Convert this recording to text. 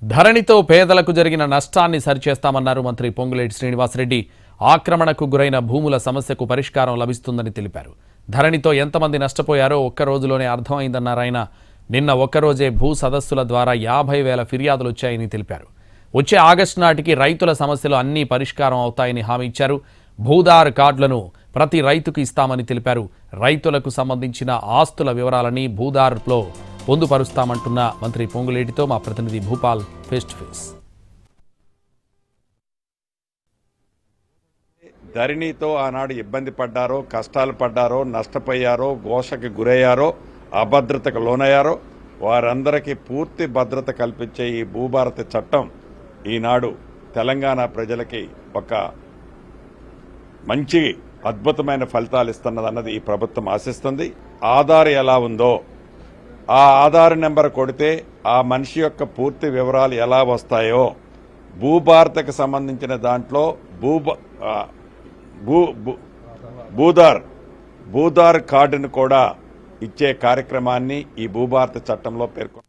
ధరణితో పేదలకు జరిగిన నష్టాన్ని సరిచేస్తామన్నారు మంత్రి పొంగులేటి శ్రీనివాసరెడ్డి. ఆక్రమణకు గురైన భూముల సమస్యకు పరిష్కారం లభిస్తుందని తెలిపారు. ధరణితో ఎంతమంది నష్టపోయారో ఒక్క రోజులోనే అర్థమైందన్నారు ఆయన. నిన్న ఒక్కరోజే భూ సదస్సుల ద్వారా 50,000 ఫిర్యాదులు వచ్చాయని తెలిపారు. వచ్చే ఆగస్టు నాటికి రైతుల సమస్యలు అన్నీ పరిష్కారం అవుతాయని హామీ ఇచ్చారు. భూదార్ కార్డులను ప్రతి రైతుకు ఇస్తామని తెలిపారు. రైతులకు సంబంధించిన ఆస్తుల వివరాలని భూదార్లో పొందుపరుస్తామంటున్న మంత్రి పొంగులేటితో మా ప్రతినిధి భూపాల్ ఫేస్ టు ఫేస్. ధరణితో ఆనాడు ఇబ్బంది పడ్డారో, కష్టాలు పడ్డారో, నష్టపోయారో, ఘోషకి గురయ్యారో, అభద్రతకు లోనయ్యారో వారందరికీ పూర్తి భద్రత కల్పించే ఈ భూభారతి చట్టం ఈనాడు తెలంగాణ ప్రజలకి ఒక మంచి అద్భుతమైన ఫలితాలు ఇస్తున్నదన్నది ఈ ప్రభుత్వం ఆశిస్తుంది. ఆధార్ ఎలా ఉందో ఆ ఆధార్ నెంబర్ కొడితే ఆ మనిషి యొక్క పూర్తి వివరాలు ఎలా వస్తాయో భూభారతకు సంబంధించిన దాంట్లో భూదార్ కార్డును కూడా ఇచ్చే కార్యక్రమాన్ని ఈ భూభారత చట్టంలో పేర్కొన్నారు.